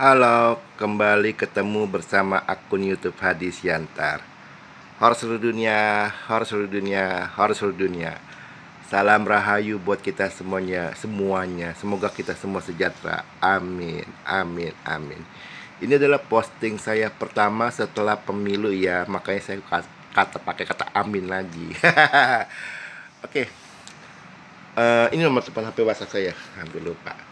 Halo, kembali ketemu bersama akun YouTube Hadi Siantar. Horor seluruh dunia, horor seluruh dunia, horor seluruh dunia. Salam rahayu buat kita semuanya. Semoga kita semua sejahtera. Amin, amin, amin. Ini adalah posting saya pertama setelah pemilu ya, makanya saya pakai kata amin lagi. Oke. Ini nomor telepon HP WhatsApp saya. Hampir lupa.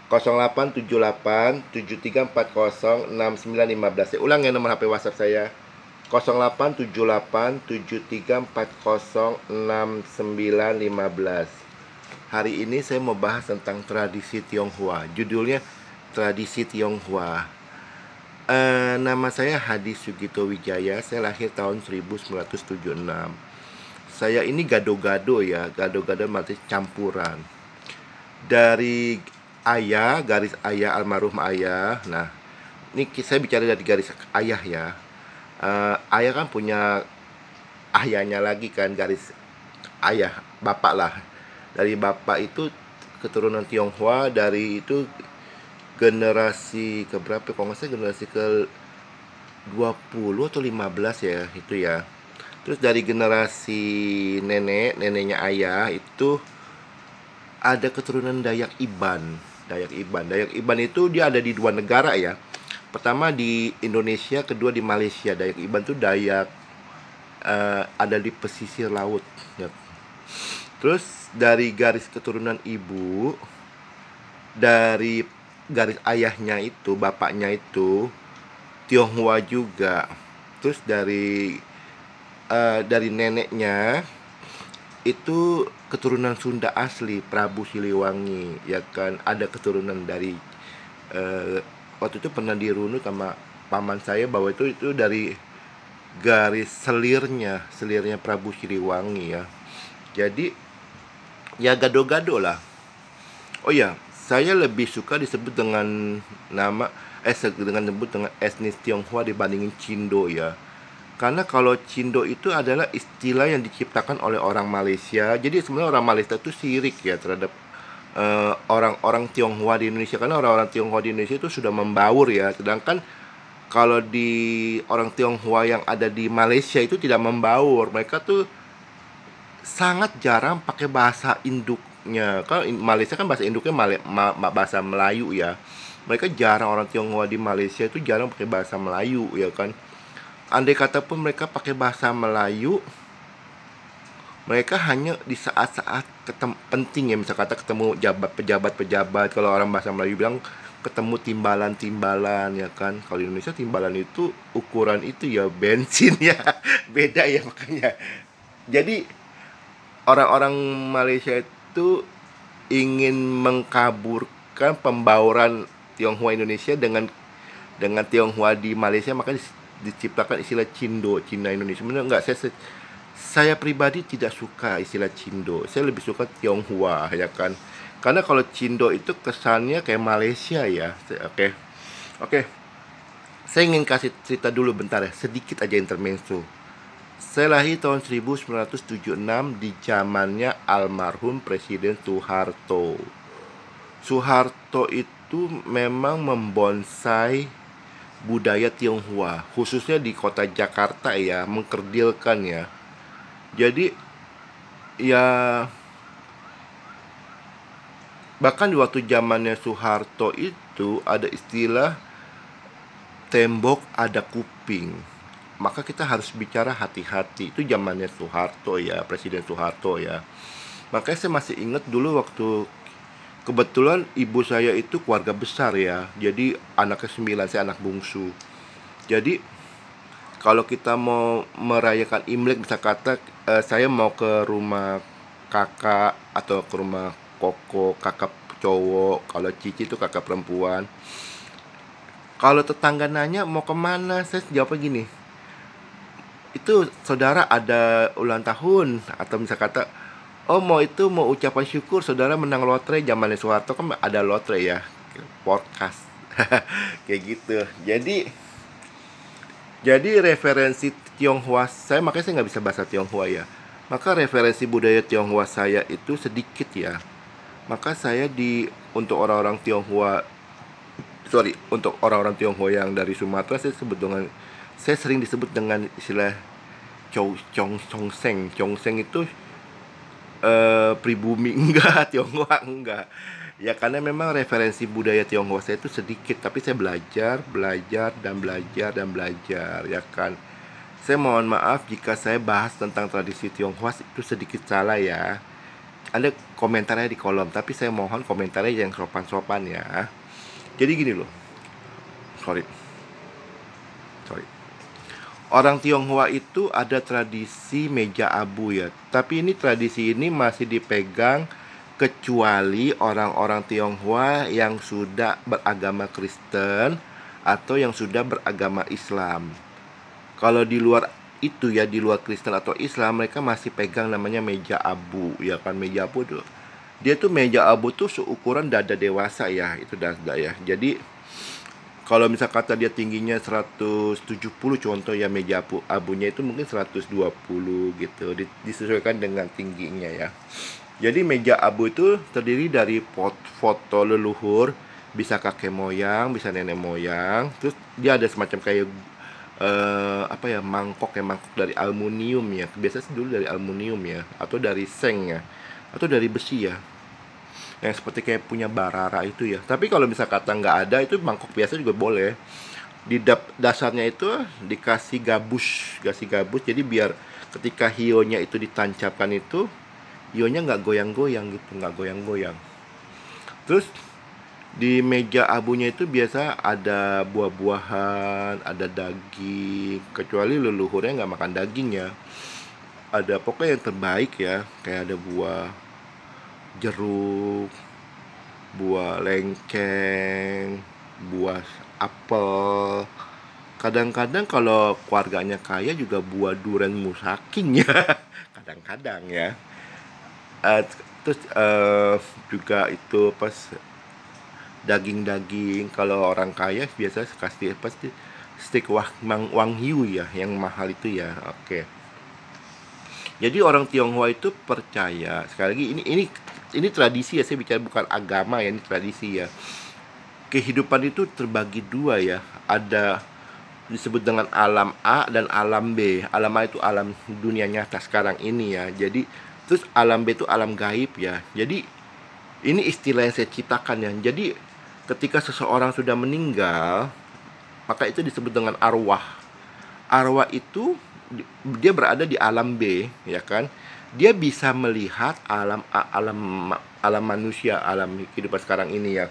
087873406915. Saya ulang ya nomor HP WhatsApp saya. 087873406915. Hari ini saya mau bahas tentang tradisi Tionghoa. Judulnya Tradisi Tionghoa. Nama saya Hadi Sugito Wijaya. Saya lahir tahun 1976. Saya ini gado-gado ya. Gado-gado berarti campuran. Dari ayah, garis ayah, almarhum ayah. Nah, ini saya bicara dari garis ayah ya. Ayah kan punya ayahnya lagi kan, garis ayah, bapak lah. Dari bapak itu keturunan Tionghoa, dari itu generasi keberapa? Kalau nggak salah generasi ke 20 atau 15 ya, itu ya. Terus dari generasi neneknya ayah itu ada keturunan Dayak Iban. Dayak Iban itu dia ada di dua negara ya. Pertama di Indonesia, kedua di Malaysia. Dayak Iban itu Dayak ada di pesisir laut ya. Terus dari garis keturunan ibu, dari garis ayahnya itu, bapaknya itu Tionghoa juga. Terus dari neneknya itu keturunan Sunda asli, Prabu Siliwangi ya kan. Ada keturunan dari waktu itu pernah dirunut sama paman saya bahwa itu dari garis selirnya Prabu Siliwangi ya. Jadi ya gado-gado lah. Oh ya, saya lebih suka disebut dengan nama disebut dengan etnis Tionghoa dibandingin Cindo ya. Karena kalau Cindo itu adalah istilah yang diciptakan oleh orang Malaysia. Jadi sebenarnya orang Malaysia itu sirik ya terhadap orang-orang Tionghoa di Indonesia. Karena orang-orang Tionghoa di Indonesia itu sudah membaur ya. Sedangkan kalau di orang Tionghoa yang ada di Malaysia itu tidak membaur. Mereka tuh sangat jarang pakai bahasa induknya. Kalau Malaysia kan bahasa induknya bahasa Melayu ya. Mereka jarang, orang Tionghoa di Malaysia itu jarang pakai bahasa Melayu ya kan. Andai kata pun mereka pakai bahasa Melayu, mereka hanya di saat-saat penting ya, misalnya kata ketemu pejabat-pejabat. Kalau orang bahasa Melayu bilang ketemu timbalan-timbalan ya kan. Kalau di Indonesia timbalan itu ukuran itu ya bensin ya. Beda ya makanya. Jadi orang-orang Malaysia itu ingin mengkaburkan pembauran Tionghoa Indonesia dengan Tionghoa di Malaysia, makanya diciptakan istilah Cindo, Cina Indonesia. Benar enggak? Saya pribadi tidak suka istilah Cindo. Saya lebih suka Tionghoa ya kan. Karena kalau Cindo itu kesannya kayak Malaysia ya. Oke. Saya ingin kasih cerita dulu bentar ya, sedikit aja intermezzo. Saya lahir tahun 1976 di zamannya almarhum Presiden Soeharto. Soeharto itu memang membonsai budaya Tionghoa, khususnya di kota Jakarta ya, mengkerdilkan ya. Jadi ya bahkan di waktu zamannya Soeharto itu ada istilah tembok ada kuping. Maka kita harus bicara hati-hati. Itu zamannya Soeharto ya, Presiden Soeharto ya. Makanya saya masih ingat dulu waktu kebetulan ibu saya itu keluarga besar ya. Jadi anaknya 9, saya anak bungsu. Jadi kalau kita mau merayakan Imlek, bisa kata saya mau ke rumah kakak atau ke rumah koko, kakak cowok. Kalau cici itu kakak perempuan. Kalau tetangga nanya mau kemana, saya jawabnya gini, itu saudara ada ulang tahun. Atau bisa kata, oh mau ucapan syukur saudara menang lotre. Zamannya Soeharto kan ada lotre ya, podcast kayak gitu. Jadi referensi Tionghoa saya, makanya saya nggak bisa bahasa Tionghoa ya. Maka referensi budaya Tionghoa saya itu sedikit ya. Maka saya untuk orang-orang Tionghoa sorry, untuk orang-orang Tionghoa yang dari Sumatera, saya sering disebut dengan istilah Chongseng. Chongseng itu pribumi enggak, Tionghoa enggak. Ya karena memang referensi budaya Tionghoa saya itu sedikit, tapi saya belajar ya kan. Saya mohon maaf jika saya bahas tentang tradisi Tionghoa itu sedikit salah ya. Ada komentarnya di kolom, tapi saya mohon komentarnya yang sopan-sopan ya. Jadi gini loh. Sorry. Orang Tionghoa itu ada tradisi meja abu ya. Tapi ini tradisi ini masih dipegang kecuali orang-orang Tionghoa yang sudah beragama Kristen atau yang sudah beragama Islam. Kalau di luar itu ya, di luar Kristen atau Islam, mereka masih pegang namanya meja abu ya kan. Meja abu tuh, dia tuh meja abu tuh seukuran dada dewasa ya, itu dada ya. Jadi kalau misal kata dia tingginya 170 contoh ya, meja abunya itu mungkin 120 gitu, disesuaikan dengan tingginya ya. Jadi meja abu itu terdiri dari foto leluhur, bisa kakek moyang, bisa nenek moyang. Terus dia ada semacam kayak mangkok dari aluminium ya. Biasanya dulu dari aluminium ya, atau dari seng ya, atau dari besi ya, yang seperti kayak punya Barara itu ya. Tapi kalau bisa kata nggak ada, itu mangkok biasa juga boleh. Di dasarnya itu dikasih gabus, jadi biar ketika hionya itu ditancapkan itu, hionya nggak goyang-goyang gitu, nggak goyang-goyang. Terus di meja abunya itu biasa ada buah-buahan, ada daging, kecuali leluhurnya nggak makan daging ya. Ada pokoknya yang terbaik ya, kayak ada buah jeruk, buah lengkeng, buah apel. Kadang-kadang kalau keluarganya kaya juga buah durian musaking ya. Kadang-kadang ya. Terus juga itu pas daging-daging, kalau orang kaya biasa kasih pasti steak wagyu ya, yang mahal itu ya. Oke. Jadi orang Tionghoa itu percaya, sekali lagi ini tradisi ya, saya bicara bukan agama ya, ini tradisi ya. Kehidupan itu terbagi dua ya, ada disebut dengan alam A dan alam B. Alam A itu alam dunia nyata sekarang ini ya. Jadi terus alam B itu alam gaib ya. Jadi ini istilah yang saya ciptakan ya. Jadi ketika seseorang sudah meninggal, maka itu disebut dengan arwah. Arwah itu dia berada di alam B ya kan. Dia bisa melihat alam manusia, alam kehidupan sekarang ini ya.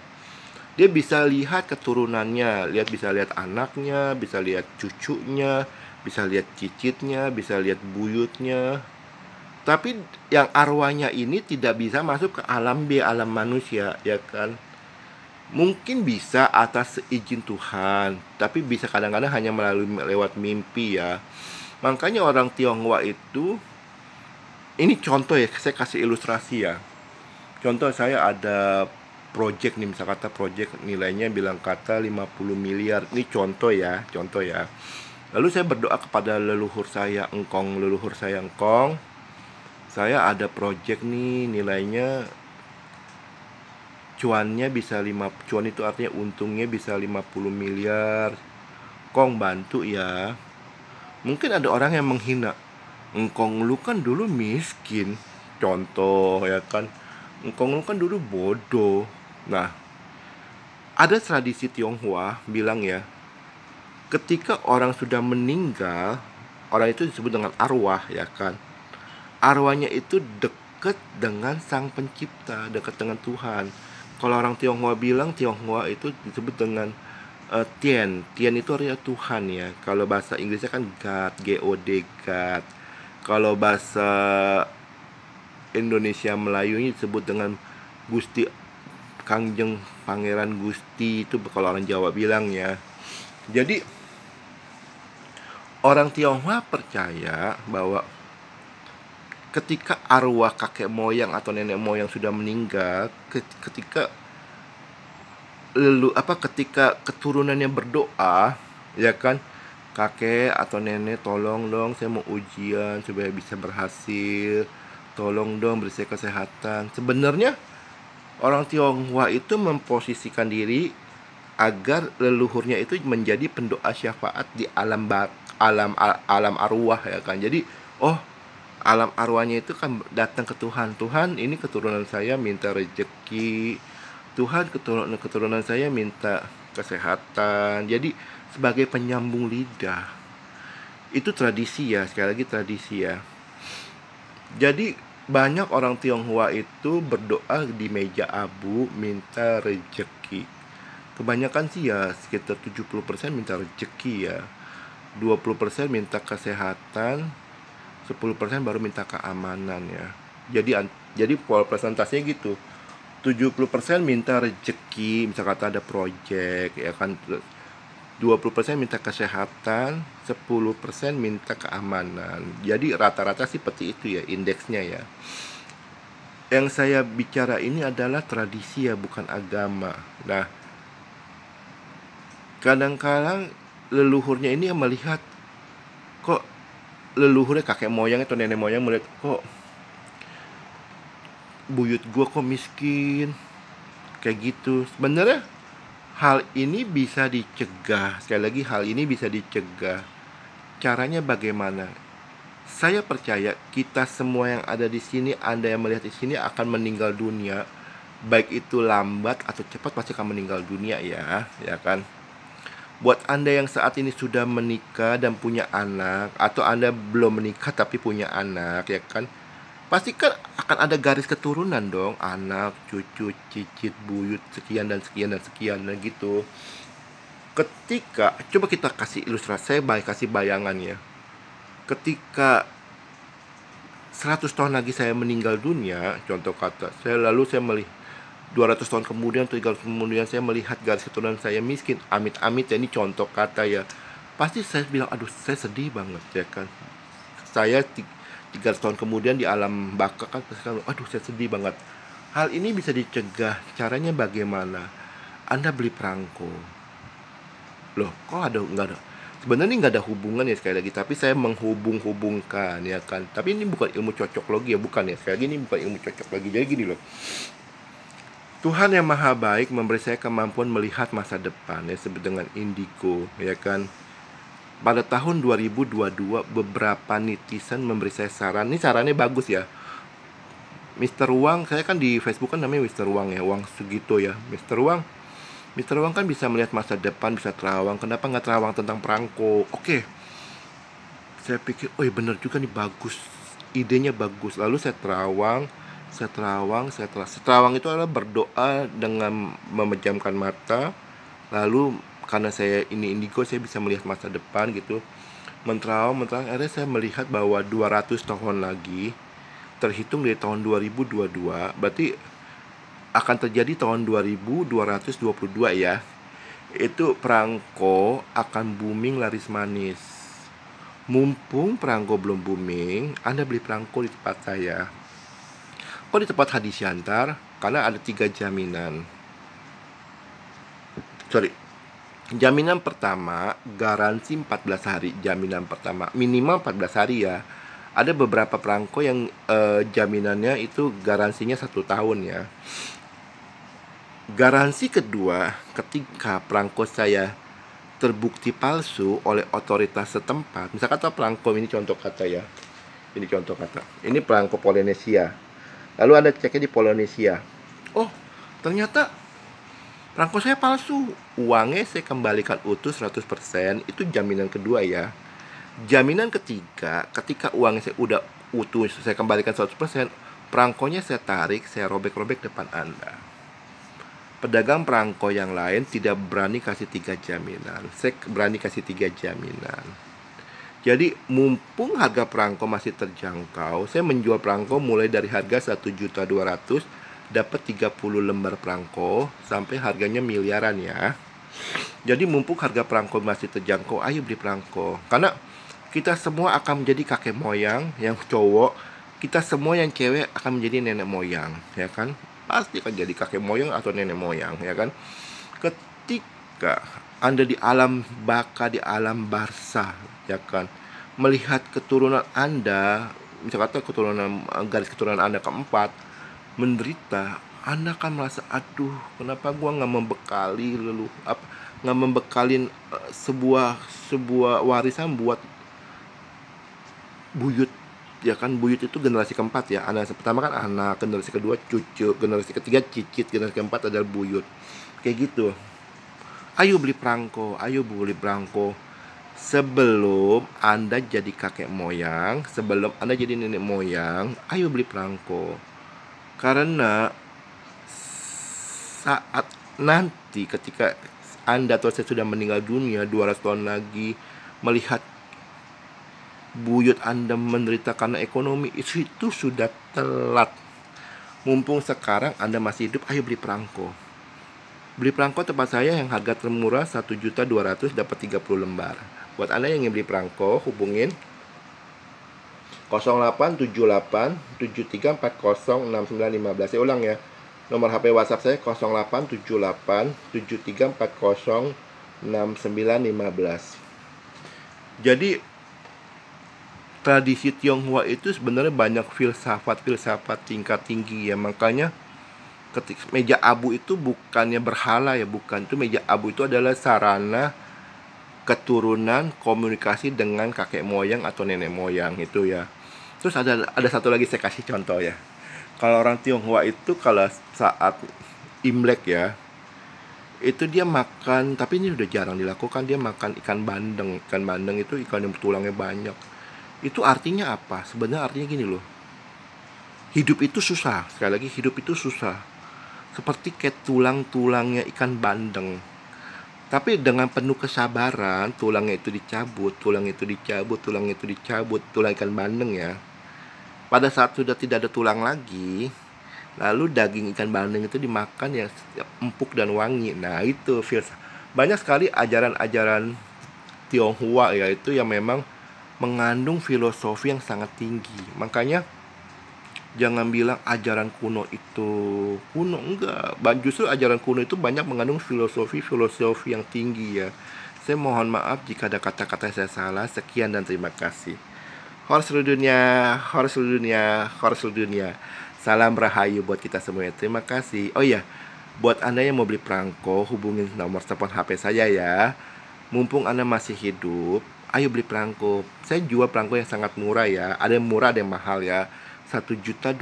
Dia bisa lihat keturunannya, bisa lihat anaknya, bisa lihat cucunya, bisa lihat cicitnya, bisa lihat buyutnya. Tapi yang arwahnya ini tidak bisa masuk ke alam B, alam manusia ya kan. Mungkin bisa atas izin Tuhan, tapi bisa kadang-kadang hanya lewat mimpi ya. Makanya orang Tionghoa itu, ini contoh ya, saya kasih ilustrasi ya. Contoh, saya ada project nih, misal kata project nilainya bilang kata 50 miliar. Ini contoh ya. Lalu saya berdoa kepada leluhur saya Engkong. Saya ada project nih, nilainya cuannya bisa cuan itu artinya untungnya bisa 50 miliar. Kong bantu ya. Mungkin ada orang yang menghina, Engkong lu kan dulu miskin, contoh ya kan. Engkong lu kan dulu bodoh. Nah, ada tradisi Tionghoa bilang ya, ketika orang sudah meninggal, orang itu disebut dengan arwah ya kan. Arwahnya itu dekat dengan Sang Pencipta, dekat dengan Tuhan. Kalau orang Tionghoa bilang, Tionghoa itu disebut dengan Tien itu artinya Tuhan ya. Kalau bahasa Inggrisnya kan God, G-O-D, God. Kalau bahasa Indonesia Melayunya disebut dengan Gusti, Kangjeng Pangeran Gusti, itu kalau orang Jawa bilang ya. Jadi orang Tionghoa percaya bahwa ketika arwah kakek moyang atau nenek moyang sudah meninggal, ketika keturunannya berdoa ya kan, kakek atau nenek, tolong dong saya mau ujian supaya bisa berhasil, tolong dong beri saya kesehatan. Sebenarnya orang Tionghoa itu memposisikan diri agar leluhurnya itu menjadi pendoa syafaat di alam arwah, ya kan. Jadi alam arwahnya itu kan datang ke Tuhan. Tuhan, ini keturunan saya minta rezeki. Tuhan, keturunan saya minta kesehatan. Jadi sebagai penyambung lidah. Itu tradisi ya, sekali lagi tradisi ya. Jadi banyak orang Tionghoa itu berdoa di meja abu minta rezeki. Kebanyakan sih ya sekitar 70% minta rezeki ya. 20% minta kesehatan, 10% baru minta keamanan ya. Jadi pola presentasinya gitu. 70% minta rezeki, misal kata ada project ya kan. 20% minta kesehatan, 10% minta keamanan. Jadi rata-rata sih seperti itu ya indeksnya ya. Yang saya bicara ini adalah tradisi ya, bukan agama. Nah, kadang-kadang leluhurnya ini yang melihat, kok leluhurnya kakek moyang atau nenek moyang melihat, kok buyut gua kok miskin, kayak gitu. Sebenarnya hal ini bisa dicegah. Sekali lagi, hal ini bisa dicegah. Caranya bagaimana? Saya percaya kita semua yang ada di sini, Anda yang melihat di sini akan meninggal dunia. Baik itu lambat atau cepat pasti akan meninggal dunia ya, ya kan? Buat Anda yang saat ini sudah menikah dan punya anak, atau Anda belum menikah tapi punya anak, ya kan? Pasti kan akan ada garis keturunan dong, anak, cucu, cicit, buyut, sekian dan sekian dan sekian dan gitu. Ketika, coba kita kasih ilustrasi, saya kasih bayangan ya. Ketika 100 tahun lagi saya meninggal dunia, contoh kata, saya melihat 200 tahun kemudian, 300 tahun kemudian saya melihat garis keturunan saya miskin, amit-amit ya, ini contoh kata ya. Pasti saya bilang, aduh saya sedih banget ya kan. Saya 300 tahun kemudian di alam baka kan, aduh saya sedih banget. Hal ini bisa dicegah. Caranya bagaimana? Anda beli perangko. Loh, kok nggak ada? Sebenarnya ini nggak ada hubungan ya, sekali lagi. Tapi saya menghubung-hubungkan ya kan. Tapi ini bukan ilmu cocoklogi ya, bukan ya. Sekali lagi ini bukan ilmu cocoklogi. Jadi gini loh. Tuhan yang maha baik memberi saya kemampuan melihat masa depan ya, disebut dengan indigo ya kan. Pada tahun 2022 beberapa netizen memberi saya saran. Ini sarannya bagus ya. Mr. Wang, saya kan di Facebook kan namanya Mr. Wang ya, Wang Sugito ya. Mr. Wang kan bisa melihat masa depan, bisa terawang. Kenapa nggak terawang tentang perangko? Oke. Saya pikir, oh iya bener juga nih, bagus. Idenya bagus. Lalu saya terawang itu adalah berdoa dengan memejamkan mata. Lalu karena saya ini indigo, saya bisa melihat masa depan gitu. Menterawang, akhirnya saya melihat bahwa 200 tahun lagi, terhitung dari tahun 2022, berarti akan terjadi tahun 2222 ya. Itu perangko akan booming laris manis. Mumpung perangko belum booming, Anda beli perangko di tempat saya. Kok di tempat Hadi Syantar? Karena ada 3 jaminan. Jaminan pertama, garansi 14 hari. Jaminan pertama, minimal 14 hari ya. Ada beberapa perangko yang jaminannya itu garansinya 1 tahun ya. Garansi kedua, ketika perangko saya terbukti palsu oleh otoritas setempat. Misalkan perangko ini contoh kata ya. Ini contoh kata. Ini perangko Polinesia. Lalu Anda ceknya di Polinesia. Oh, ternyata perangko saya palsu. Uangnya saya kembalikan utuh 100%. Itu jaminan kedua ya. Jaminan ketiga, ketika uangnya saya udah utuh, saya kembalikan 100%, perangkonya saya tarik, saya robek-robek depan Anda. Pedagang perangko yang lain tidak berani kasih 3 jaminan. Saya berani kasih 3 jaminan. Jadi mumpung harga perangko masih terjangkau, saya menjual perangko mulai dari harga 1.200.000, dapat 30 lembar perangko sampai harganya miliaran ya. Jadi mumpung harga perangko masih terjangkau, ayo beli perangko. Karena kita semua akan menjadi kakek moyang yang cowok, kita semua yang cewek akan menjadi nenek moyang, ya kan? Pasti akan jadi kakek moyang atau nenek moyang, ya kan? Ketika Anda di alam baka, di alam barzah, ya kan, melihat keturunan Anda, misalkan keturunan garis keturunan Anda keempat menderita, Anda kan merasa, aduh, kenapa gua nggak membekali nggak membekalin sebuah sebuah warisan buat buyut, ya kan. Buyut itu generasi keempat ya. Anak pertama kan anak, generasi kedua cucu, generasi ketiga cicit, generasi keempat adalah buyut, kayak gitu. Ayo beli perangko, ayo beli perangko sebelum Anda jadi kakek moyang, sebelum Anda jadi nenek moyang. Ayo beli perangko, karena saat nanti ketika Anda atau saya sudah meninggal dunia 200 tahun lagi, melihat buyut Anda menderita karena ekonomi, itu sudah telat. Mumpung sekarang Anda masih hidup, ayo beli perangko. Beli perangko tempat saya yang harga termurah 1.200.000 dapat 30 lembar. Buat Anda yang ingin beli perangko, hubungin 0878 73406915. Saya ulang ya. Nomor HP WhatsApp saya 0878 73406915. Jadi tradisi Tionghoa itu sebenarnya banyak filsafat tingkat tinggi ya. Makanya ketika meja abu itu bukannya berhala ya, bukan. Itu meja abu itu adalah sarana keturunan komunikasi dengan kakek moyang atau nenek moyang itu ya. Terus ada satu lagi saya kasih contoh ya. Kalau orang Tionghoa itu kalau saat Imlek ya, itu dia makan, tapi ini udah jarang dilakukan, dia makan ikan bandeng. Ikan bandeng itu ikan yang tulangnya banyak. Itu artinya apa? Sebenarnya artinya gini loh. Hidup itu susah. Sekali lagi, hidup itu susah. Seperti kayak tulang-tulangnya ikan bandeng. Tapi dengan penuh kesabaran, tulangnya itu dicabut, tulang ikan bandeng ya. Pada saat sudah tidak ada tulang lagi, lalu daging ikan bandeng itu dimakan ya empuk dan wangi. Nah itu banyak sekali ajaran-ajaran Tionghoa ya, itu yang memang mengandung filosofi yang sangat tinggi. Makanya jangan bilang ajaran kuno itu kuno, enggak. Justru ajaran kuno itu banyak mengandung filosofi yang tinggi ya. Saya mohon maaf jika ada kata-kata saya salah. Sekian dan terima kasih. Horus seluruh dunia. Salam rahayu buat kita semuanya. Terima kasih. Oh iya, buat Anda yang mau beli perangko, hubungin nomor telepon HP saya ya. Mumpung Anda masih hidup, ayo beli perangko. Saya jual perangko yang sangat murah ya. Ada yang murah, ada yang mahal ya. 1.200.000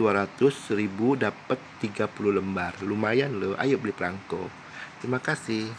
dapat 30 lembar. Lumayan loh. Ayo beli perangko. Terima kasih.